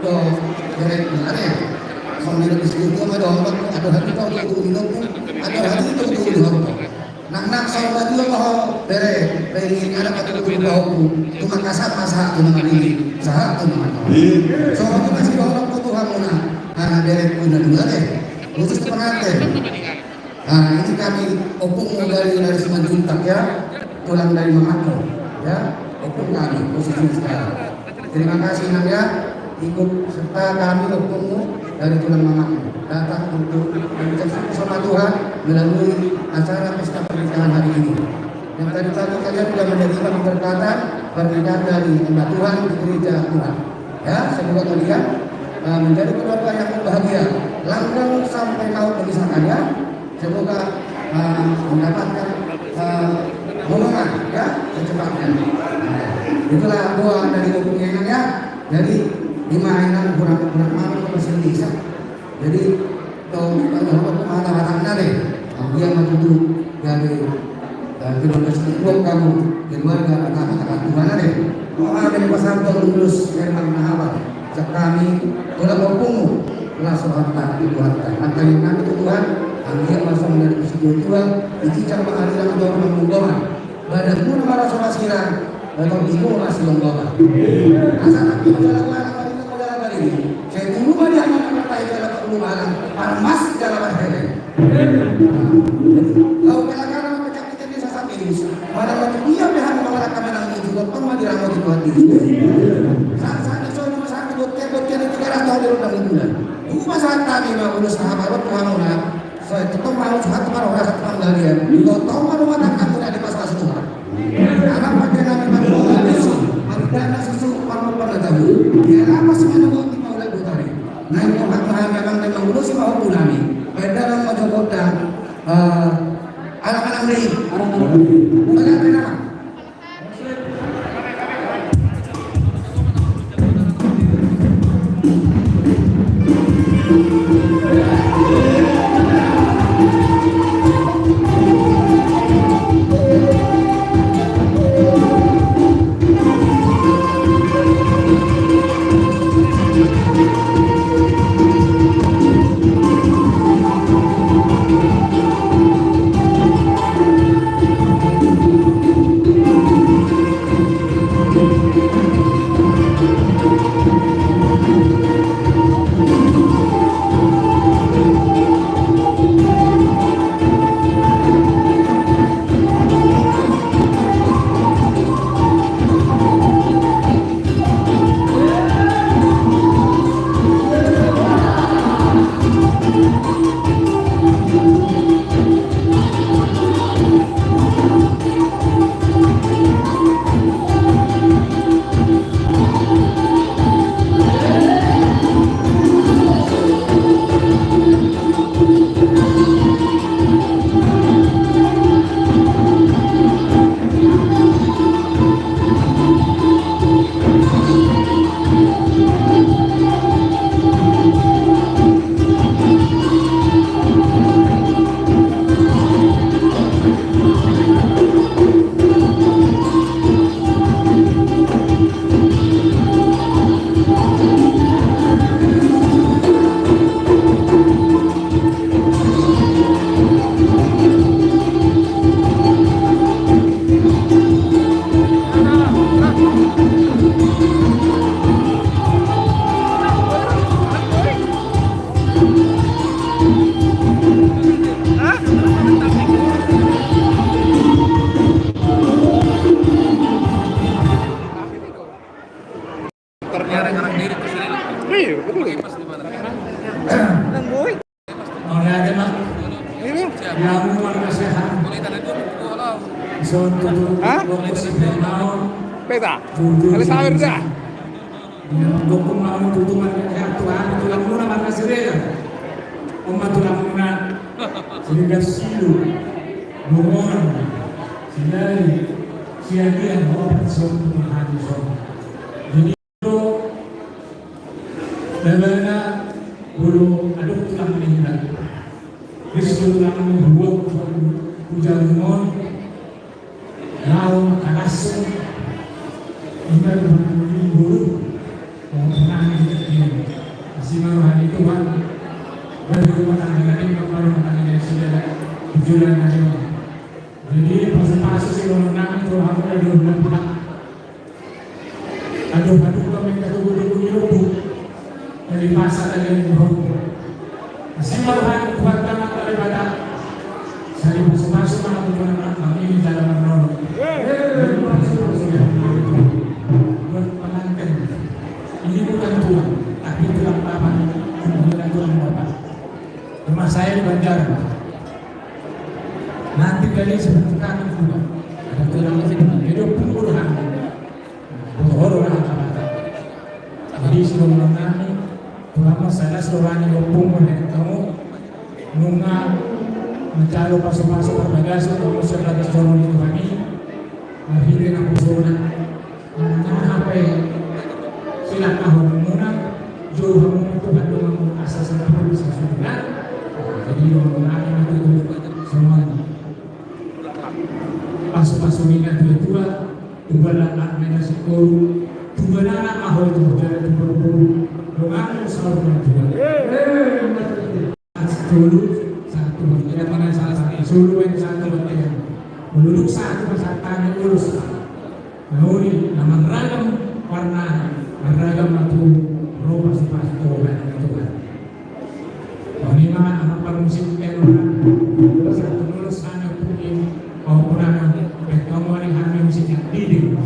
do direct ya. Sambil diskusi sama doang ada hati kau tu di nopo, ada hati tu di nopo. Nak sahabat dulu bahwa dari anak atau tu bahwa tu makasat masa tu nama ini sahat tu nama. So aku masih orang tu Tuhan mana dari pun ada khusus pengantin. Ini kami opung dari Simanjuntak ya, pulang dari Mamako ya, opung kami posisi sekarang. Terima kasih Nang ya, ikut serta kami opung dari tulang Mamako datang untuk berbicara sama Tuhan melalui acara pesta pernikahan hari ini. Yang tadi kalian sudah menerima keberkatan pernikahan dari hamba Tuhan di gereja Tuhan. Ya, semoga kalian menjadi keluarga yang bahagia, langgeng sampai kau memisahkannya. Semoga mendapatkan golongan ya secepatnya. Itulah doa dari hubungan ya. Jadi lima enam kurang malu masih bisa. Jadi kalau mata-matanya deh, dia maju dari keluarga sekolah kamu, keluarga kata Tuhan deh. Doa dari pasal terus memang mahal. Kami oleh opungmu, lah sohatan Tuhan. Maka yang kami Tuhan. Dia masuk dari Tuhan, dicicak pengadilan atau pengumuman. Badanmu nama rasa siran, atau ibu masih longgoran. Asal aku menjalankan apa ini. Saya tunggu pada anak partai dalam perumahan, parmas dalam partai. Kalau pelakana macam kita bisa sampai ini, pada waktu dia pihak menolak kami dalam itu, kalau mau diramut di Tuhan ini. Saat itu nomor satu bukti itu 300 tahun di dalam bulan. Ibu masalah kami mau urus sahabat Tuhan mana. Saya tetap mau suhat para orang satu panggalian. Kalau tahu mana mana kan tidak di pas-pas Tuhan. Anak pakai nama manusia itu, ada susu parmu pada tahu. Dia apa sih menunggu di Paulus Butari. Nah itu hak memang memang urus mau punami. Beda dengan Mojokerto. Anak-anak ini, bagaimana nama? Peta, kali sawer dah. Dokun mau tutupan Tuhan tulang muna makasirela. Umat tulang muna sehingga silu mohon sindari siagian mau bersama Tuhan Yesus. Jadi itu bagaimana guru aduk tulang meninggal. Yesus tulang membuat puja mohon lau kalasun hingga berbulan guru mau menang di si Maruhani Tuhan dari rumah tangga ini rumah tangga yang sudah tujuan hari ini. Jadi pasal-pasal si Maruhani itu aku ada 2 bulan. Aduh kami ketemu dari pasar ada yang berhubung. Si Maruhani Tuhan tanah daripada saya masuk-masuk mana tujuan kami ini dalam menolong. Buat pengantin. Ini bukan Tuhan, tapi Tuhan Bapak. Kemudian Tuhan Bapak. Rumah saya di Banjar. Nanti kali seperti kami juga. Ada Tuhan hidup pembunuhan. Orang kata. Jadi sebelum kami, Tuhan saya seorang yang pembunuhan kamu nunga mencari pasok-pasok berbagasi kamu sebagai seorang itu kami. Akhirnya aku zona. Apa silang tahun muna jauh kamu Tuhan dengan asas dan bisa sudah. Jadi menggunakan itu semuanya. Pasok-pasok ini tua tunggal anak mereka sekolah tunggal anak ahol itu berjalan di buru-buru dengan selalu juga. Dulu satu tidak mana salah satu sulu yang satu bagian meluluk satu masakannya lulus. Nauni nama ragam warna ragam itu roba sifat Tuhan itu kan. Ini mah anak musik yang satu lulus hanya punya kau pernah kamu ada hanya musik yang diding.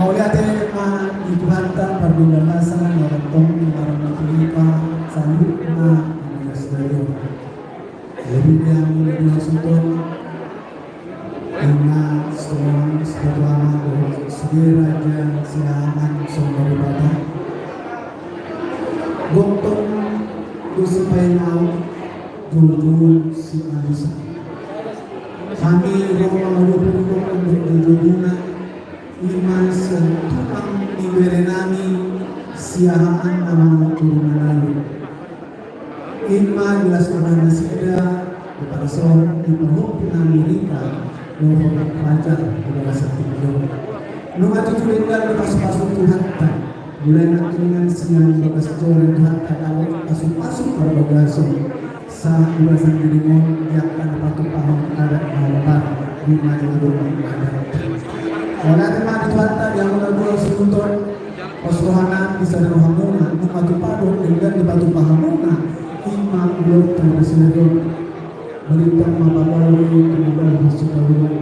Mauliate ma ikuhanta parbindasan narantong maranapulipa salud na nasdayo. Lebih yang disuntung na semua sebagaimana segera yang silaman semua ibadah. Gontong dusupay nao dulu si Alisa. Kami roh malupunong ang duduna iman sa tukang iberenami siahaan nama turunan lalu. Ima jelas orang nasida di person di pahupin Amerika loho pelajar di bahasa tinggi. Nunga tutulingan di pasuk-pasuk Tuhan tak. Mulai dengan siang bagas joran Tuhan tak kalau pasuk-pasuk para bagasong sa ibasan dilimon yang akan patut paham adat malam di mana ada. Wala teman Tuhan tak yang mengadua sebuton pasuhanan di sana hamuna nunga tupado dengan di batu pahamuna ima ulot terbesinado melintang mapapalo kemudian hasukaluan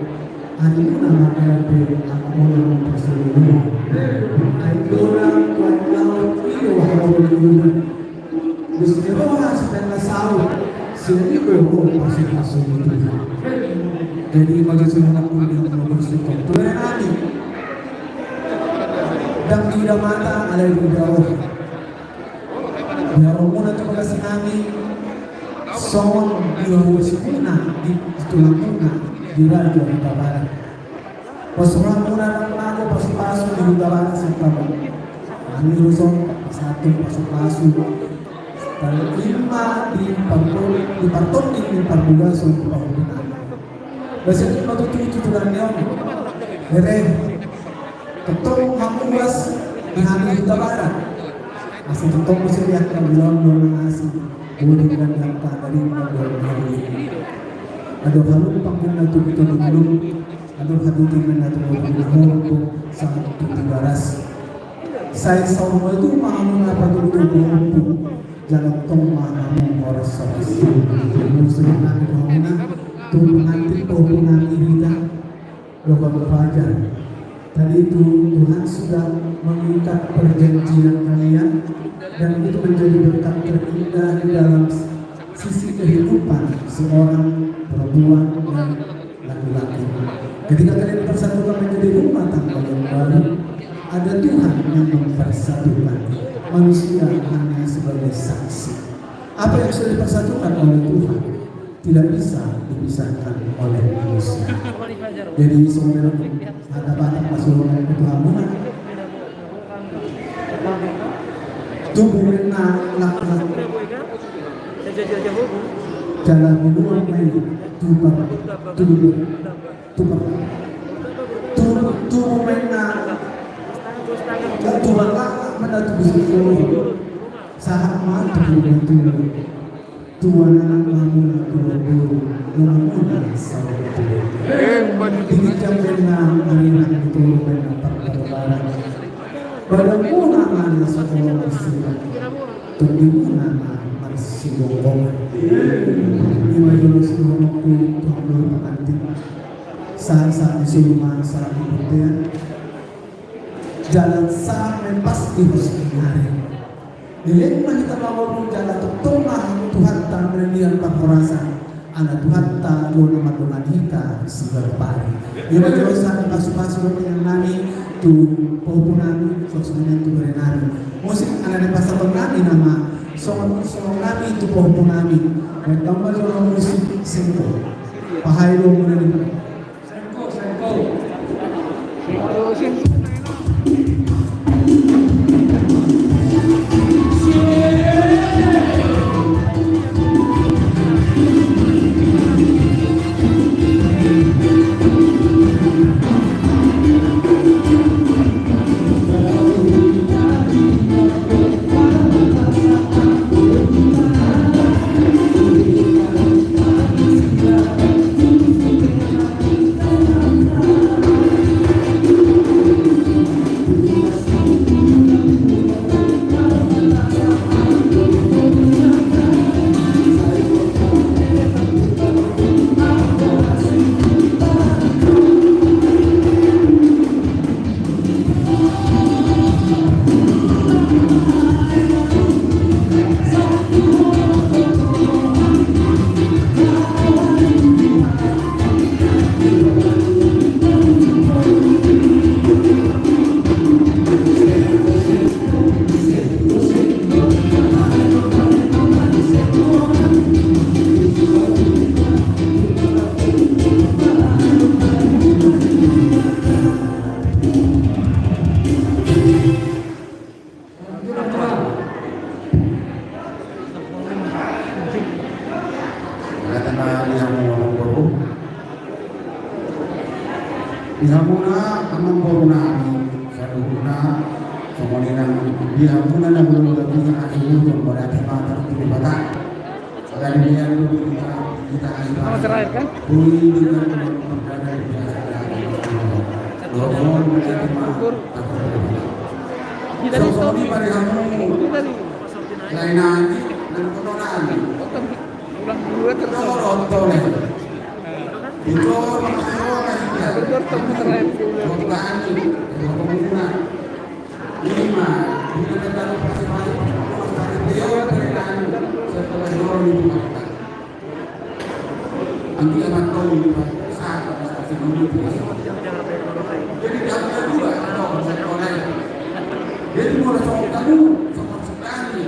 ani nama kaya amono terseluruh aidora kuatlau iyo wahawalulunan Bismillah sedang sahu sehingga masuk itu. Jadi bagi semua pun yang bersyukur Tuhan Ali dan tidak mata ada di bawah. Ya Romuna tu kasih kami son dihawasikuna di tulang muna di raja di barat. Pasukan muna ng lago pasuk-pasuk di barat sa tabang. Ani rusong satu pasuk-pasuk. Dan lima di partokin di parbugason di pahubungan. Basta itu matututo tulang niyon. Mere, totoo makuwas di hangin di barat. Asal totoo mo siya ang bilong ng asin. Buling lang ang kagaling ng bilong. Ado halong pangkong natupito ng bilong. Ado hadutin na natupito ng sa tutibaras. Sa isang mo ito, mahamon na pagdudugong po. Jangan tong mahamon oras sa isi. Musuhin namin ang una, tumantin po po namin kita. Lokal berfajar. Tadi itu Tuhan sudah mengikat perjanjian kalian dan itu menjadi berkat terindah di dalam sisi kehidupan seorang perempuan dan laki-laki. Ketika kalian bersatukan menjadi rumah tangga yang baru, ada Tuhan yang mempersatukan manusia hanya sebagai saksi. Apa yang sudah dipersatukan oleh Tuhan tidak bisa dipisahkan oleh manusia. Jadi sebenarnya ada banyak pasuruan ketuhanan. Tubuhnya laknak jalan menurut main tubuh mainnya tubuh laknak menatu bisikulo sahat mati tubuh tuan anak mamuna tubuh mamuna sawah tinggi jamnya marinan itu benar perkebaran pada muna mana sekolah masih terdimuna masih bongkong lima jenis nomorku tuhan pengantin saat siluman saat kemudian jalan sampai pasti harus mencari nilai kita mau jalan tertolak Tuhan tak berlian pakorasan anak Tuhan tak doa madunan kita segar pari dia berdosa pasuk-pasuk yang nani tu popunan sosmed tu berenari musik anak di pasar nani nama song nani tu popunan dan tambah orang musik sengko pahai lo mana ni sengko Dihamuna amang corona sa luna sa Manila. Dihamuna na belum lagi asal untuk berarti mata di bata. Kalau dia kita Sama terakhir kan? Uli dengan berada di Lorong menjadi mahal. Kita di So, stop. di pada kamu Kita di lain lagi dan kotoran. ulang dua terus. Kotoran toleh. Itu masalah ya. Berdua temu terakhir. Kotoran itu kotoran. Lima, kita tetap pasti dia berikan setelah dorong itu mata. Nanti akan tahu saat pasti begitu. Jadi jangan dua atau sekolah. Jadi mulai soal kamu sama sekali.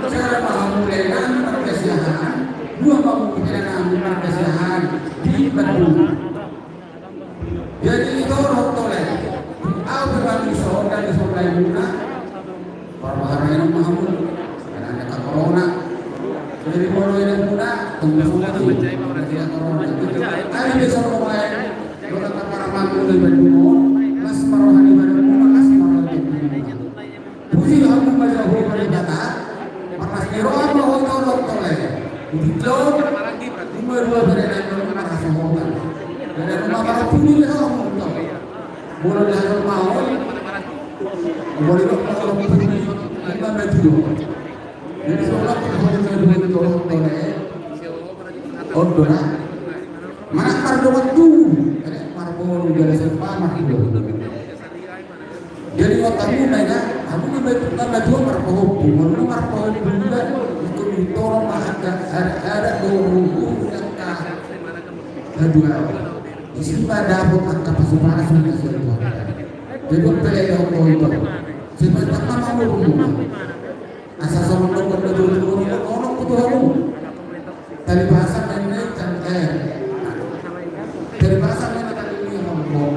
Saya paham mulai nanti perkesiahan. Dua kamu perjalanan perkesiahan di Bandung. Jadi itu rotoleh. Aku berbagi soal dan soal luna. Para yang Muhammad karena ada corona. Jadi mulai yang muda tunggu lagi. Dia corona. Kali besok mulai. Orang para mampu di Bandung. Mas marohani Bandung. Mas marohani Bandung. Puji aku menjauh dari kata. Panas kiro apa hotor toleh. Itu nomor dua berenang dengan marah sehotan. Dan rumah para punya kamu tahu. Mulai dari mau. Boleh kok kalau punya kita maju. Jadi seolah kita itu toleh. Odora. Mana kardo waktu? Marbol dari sepamah itu. Jadi otakmu naga, aku kita maju marbol. Mau marbol juga itu ditolong ada guru yang kedua. Di sini ada angka pasukan sudah selesai. Jadi pelai itu. Sebentar kamu rumah. Asal sama dokter dulu orang itu kamu. Dari bahasa nenek dan dari bahasa nenek tadi ini ngomong.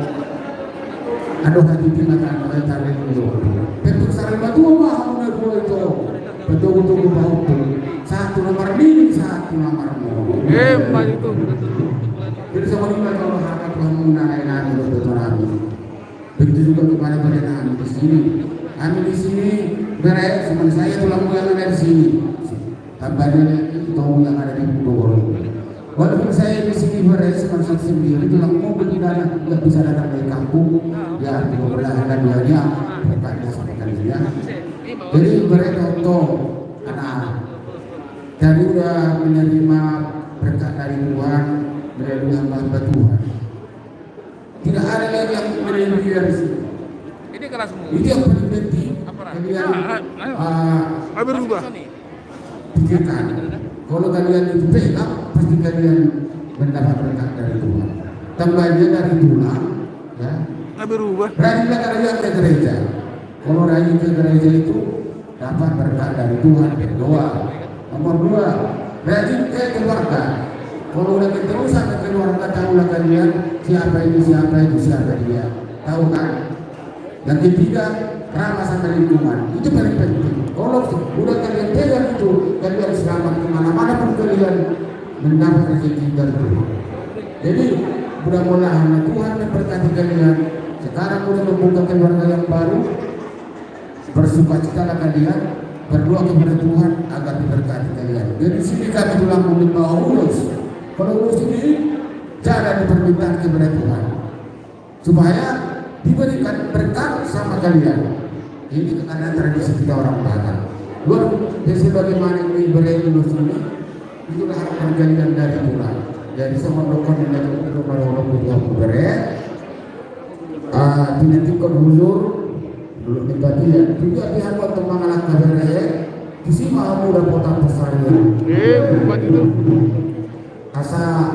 Aduh hati kita kan tarik dulu. Bentuk sari batu apa kamu dua itu? Betul-betul bau tu. Satu nomor ini, satu nomor mau. Hebat itu. Jadi sama juga kalau harap kamu naik betul nabi. Begitu juga kepada kami di sini. Kami di sini beres, teman saya tulang yang ada di sini. Tambahnya tahu yang ada di Bogor. Walaupun saya di sini beres, teman sendiri tulang mobil tidak bisa datang dari kampung. Ya, di beberapa ada duanya, berkata sama kalian. Jadi mereka untuk anak dari udah menerima berkat dari Tuhan, melalui hamba Tuhan. Tidak ada lagi yang menerima dari sini. Ini keras semua. Itu yang paling penting. Kalian berubah. pikirkan. Kalau kalian itu pegang, pasti kalian mendapat berkat dari Tuhan. Tambahnya dari Tuhan, ya. Berubah. Rajinlah kalian ke gereja. Kalau rajin ke gereja itu dapat berkat dari Tuhan, berdoa. Nomor dua, rajin ke keluarga. Kalau udah keterusan ke keluarga, tahulah kalian siapa siapa dia. Tahu kan? Yang ketiga, ramah sama lingkungan. Itu paling penting. Kalau udah kalian pegang itu, kalian selamat kemana-mana pun kalian mendapat rezeki dari Tuhan. Jadi mudah-mudahan Tuhan memberkati kalian. Sekarang udah membuka keluarga yang baru, bersukacitalah kalian, berdoa kepada Tuhan agar diberkati kalian. Jadi sini kami tulang mulut mau urus. Kalau urus ini jangan dipermintaan kepada Tuhan, supaya diberikan berkat sama kalian. Ini karena tradisi kita orang Batak. Luar biasa bagaimana ini berelus ini, itulah perjalanan dari Tuhan. Jadi semua dokter yang dari kepada orang Tuhan beret. Tinitikan huzur dulu kita dia juga pihak untuk mengalah kabar ya. Kisi mau muda potong pesarian. Buat itu. Asa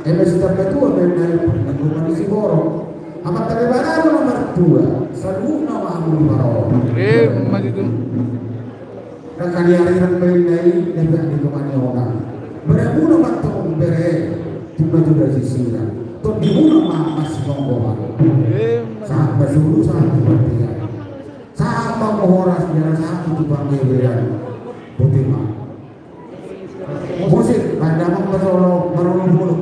MS terbetu dari kondisi borong. Amat terlibat nomor 2. Selalu nama aku di borong. Buat itu. Dan kalian yang dari negara di rumahnya orang. Beremuna matong bere tiba-tiba sisiran. Tuh di rumah masih ngomong. Saat bersuru saat bertiga. Saat mau horas jalan saat itu panggil berian. Putih mah. Musik pada mau berolong mulut.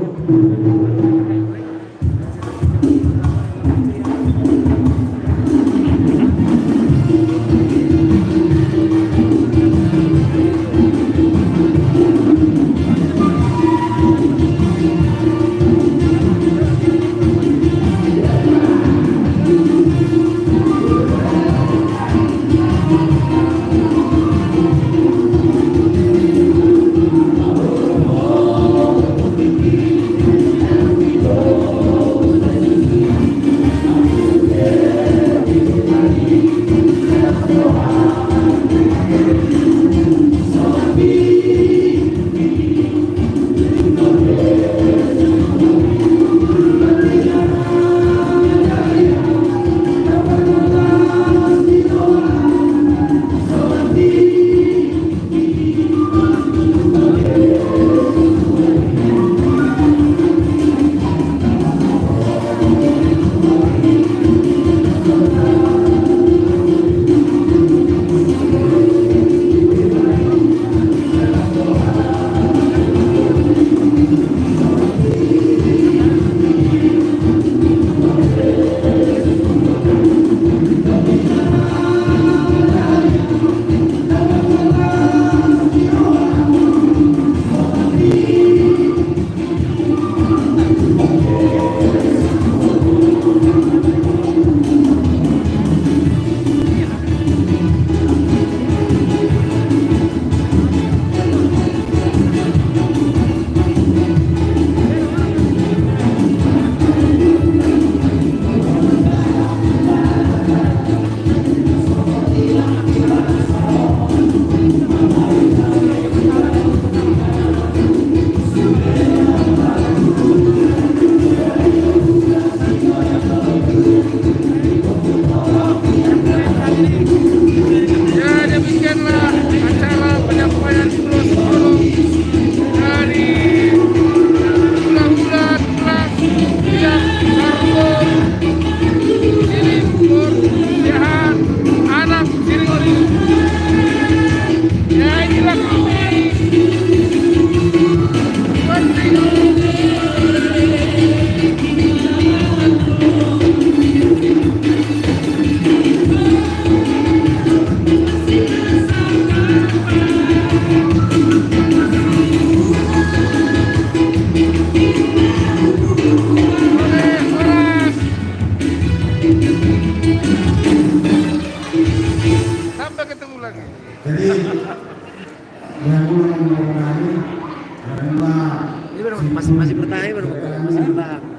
Ya, demikianlah acara penyampaian pulau dari bulan-bulan kelas yang Sarko Silikur Sehat anak Silikur. Ya, inilah kami penting. Sampai ketemu lagi. Jadi yang belum mengenali karena Ini baru masih bertahan, masih bertahan.